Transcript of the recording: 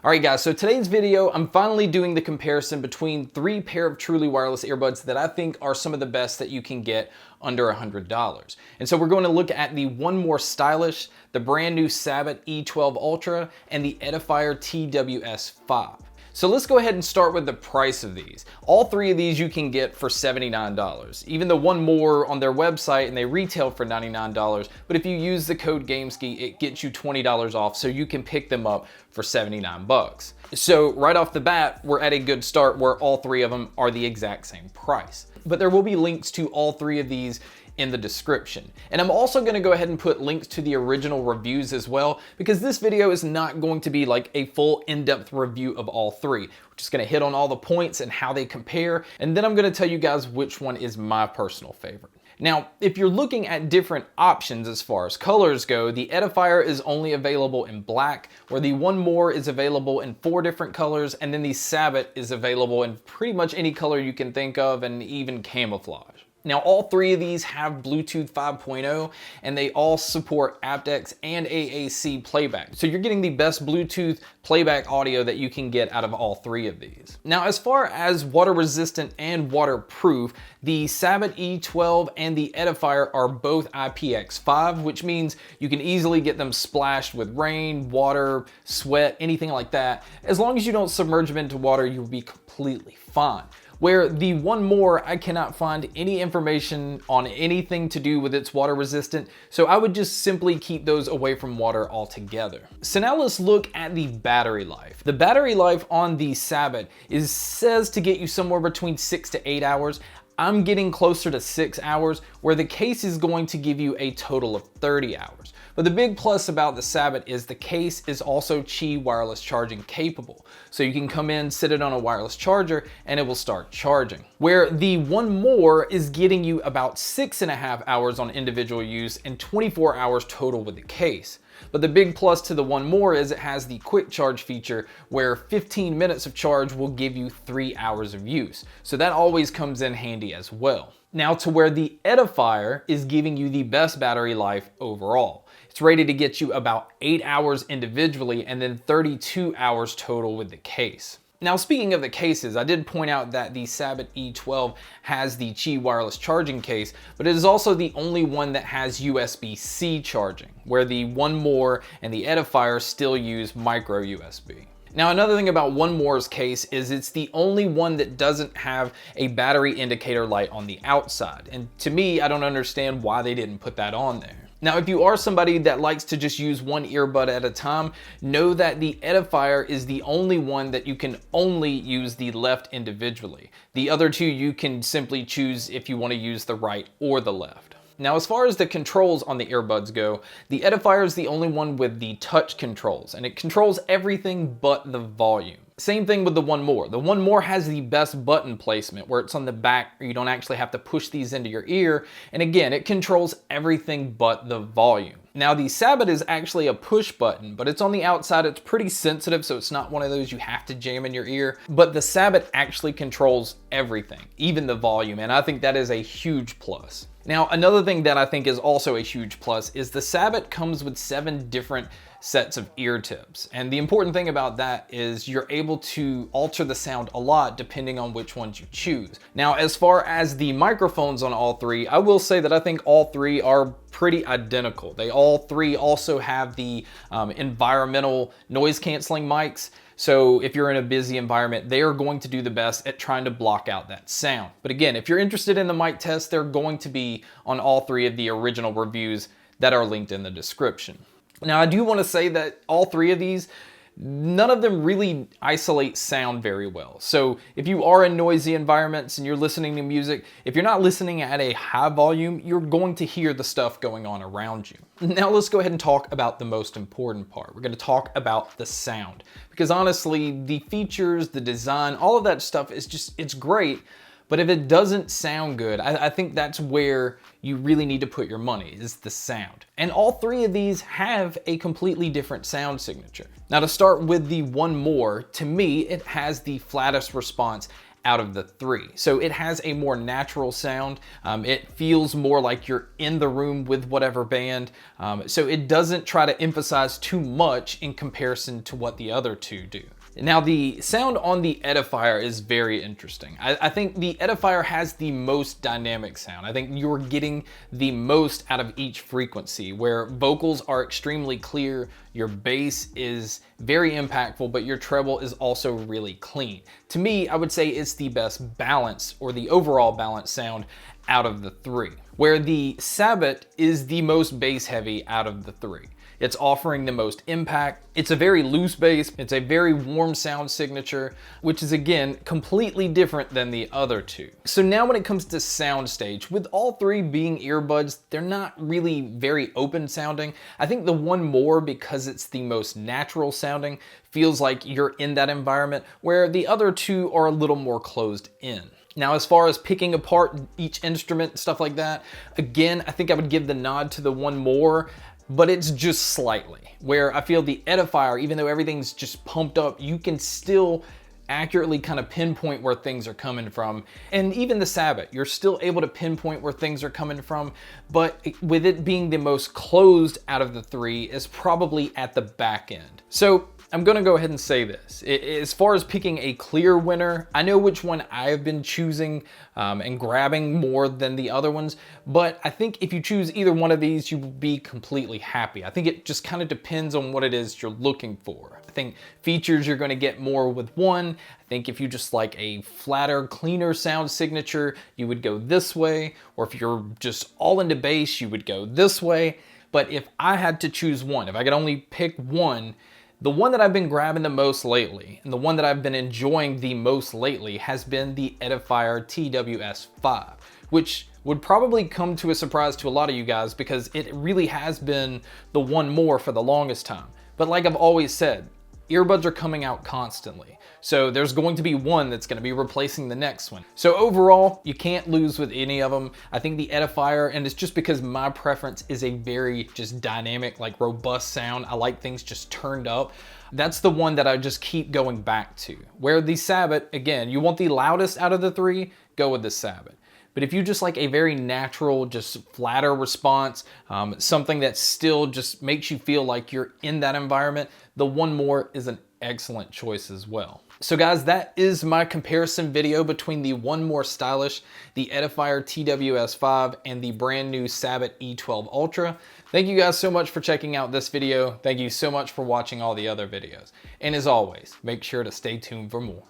Alright guys, so today's video, I'm finally doing the comparison between 3 pair of truly wireless earbuds that I think are some of the best that you can get under $100. And so we're going to look at the One More Stylish, the brand new Sabbat E12 Ultra, and the Edifier TWS5. So let's go ahead and start with the price of these. All 3 of these you can get for $79. Even the One More on their website, and they retail for $99, but if you use the code Gamesky, it gets you $20 off, so you can pick them up for 79 bucks. So right off the bat, we're at a good start where all 3 of them are the exact same price. But there will be links to all 3 of these in the description. And I'm also gonna go ahead and put links to the original reviews as well, because this video is not going to be like a full in-depth review of all 3. We're just gonna hit on all the points and how they compare, and then I'm gonna tell you guys which one is my personal favorite. Now, if you're looking at different options as far as colors go, the Edifier is only available in black, where the One More is available in 4 different colors, and then the Sabbat is available in pretty much any color you can think of, and even camouflage. Now, all 3 of these have Bluetooth 5.0, and they all support aptX and AAC playback. So you're getting the best Bluetooth playback audio that you can get out of all 3 of these. Now, as far as water resistant and waterproof, the Sabbat E12 and the Edifier are both IPX5, which means you can easily get them splashed with rain, water, sweat, anything like that. As long as you don't submerge them into water, you'll be completely fine. Where the One More, I cannot find any information on anything to do with its water resistant, so I would just simply keep those away from water altogether. So now let's look at the battery life. The battery life on the Sabbat says to get you somewhere between 6 to 8 hours. I'm getting closer to 6 hours, where the case is going to give you a total of 30 hours. But the big plus about the Sabbat is the case is also Qi wireless charging capable. So you can come in, sit it on a wireless charger, and it will start charging. Where the One More is getting you about 6.5 hours on individual use and 24 hours total with the case. But the big plus to the One More is it has the quick charge feature, where 15 minutes of charge will give you 3 hours of use. So that always comes in handy as well. Now to where the Edifier is giving you the best battery life overall. It's rated to get you about 8 hours individually and then 32 hours total with the case. Now, speaking of the cases, I did point out that the Sabbat E12 has the Qi wireless charging case, but it is also the only one that has USB-C charging, where the One More and the Edifier still use micro USB. Now, another thing about One More's case is it's the only one that doesn't have a battery indicator light on the outside. And to me, I don't understand why they didn't put that on there. Now, if you are somebody that likes to just use one earbud at a time, know that the Edifier is the only one that you can only use the left individually. The other 2 you can simply choose if you want to use the right or the left. Now, as far as the controls on the earbuds go, the Edifier is the only one with the touch controls, and it controls everything but the volume. Same thing with the One More. The One More has the best button placement, where it's on the back, or you don't actually have to push these into your ear. And again, it controls everything but the volume. Now, the Sabbat is actually a push button, but it's on the outside. It's pretty sensitive, so it's not one of those you have to jam in your ear. But the Sabbat actually controls everything, even the volume, and I think that is a huge plus. Now, another thing that I think is also a huge plus is the Sabbat comes with 7 different sets of ear tips. And the important thing about that is you're able to alter the sound a lot depending on which ones you choose. Now, as far as the microphones on all 3, I will say that I think all 3 are pretty identical. They all 3 also have the environmental noise canceling mics. So if you're in a busy environment, they are going to do the best at trying to block out that sound. But again, if you're interested in the mic test, they're going to be on all 3 of the original reviews that are linked in the description. Now, I do want to say that all 3 of these, none of them really isolate sound very well. So if you are in noisy environments and you're listening to music, if you're not listening at a high volume, you're going to hear the stuff going on around you. Now let's go ahead and talk about the most important part. We're going to talk about the sound, because honestly, the features, the design, all of that stuff is just, it's great. But if it doesn't sound good, I think that's where you really need to put your money, is the sound. And all 3 of these have a completely different sound signature. Now, to start with the One More, to me, it has the flattest response out of the three. So it has a more natural sound. It feels more like you're in the room with whatever band. So it doesn't try to emphasize too much in comparison to what the other two do. Now the sound on the Edifier is very interesting. I think the Edifier has the most dynamic sound. I think you're getting the most out of each frequency, where vocals are extremely clear, your bass is very impactful, but your treble is also really clean. To me, I would say it's the best balance, or the overall balance sound out of the three, where the Sabbat is the most bass heavy out of the three. It's offering the most impact. It's a very loose bass. It's a very warm sound signature, which is again, completely different than the other two. So now when it comes to soundstage, with all three being earbuds, they're not really very open sounding. I think the one more, because it's the most natural sounding, feels like you're in that environment, where the other two are a little more closed in. Now, as far as picking apart each instrument, stuff like that, again, I think I would give the nod to the one more, but it's just slightly, where I feel the Edifier, even though everything's just pumped up, you can still accurately kind of pinpoint where things are coming from. And even the Sabbat, you're still able to pinpoint where things are coming from, but with it being the most closed out of the three, is probably at the back end. So I'm gonna go ahead and say this. As far as picking a clear winner, I know which one I have been choosing and grabbing more than the other ones, but I think if you choose either one of these, you will be completely happy. I think it just kind of depends on what it is you're looking for. I think features you're gonna get more with one. I think if you just like a flatter, cleaner sound signature, you would go this way, or if you're just all into bass, you would go this way. But if I had to choose one, if I could only pick one, the one that I've been grabbing the most lately, and the one that I've been enjoying the most lately, has been the Edifier TWS5, which would probably come to a surprise to a lot of you guys, because it really has been the one more for the longest time. But like I've always said, earbuds are coming out constantly. So there's going to be one that's going to be replacing the next one. So overall, you can't lose with any of them. I think the Edifier, and it's just because my preference is a very just dynamic, like robust sound. I like things just turned up. That's the one that I just keep going back to. Where the Sabbat, again, you want the loudest out of the three, go with the Sabbat. But if you just like a very natural, just flatter response, something that still just makes you feel like you're in that environment, the one more is an excellent choice as well. So guys, that is my comparison video between the one more stylish, the Edifier TWS5, and the brand new Sabbat E12 Ultra. Thank you guys so much for checking out this video. Thank you so much for watching all the other videos. And as always, make sure to stay tuned for more.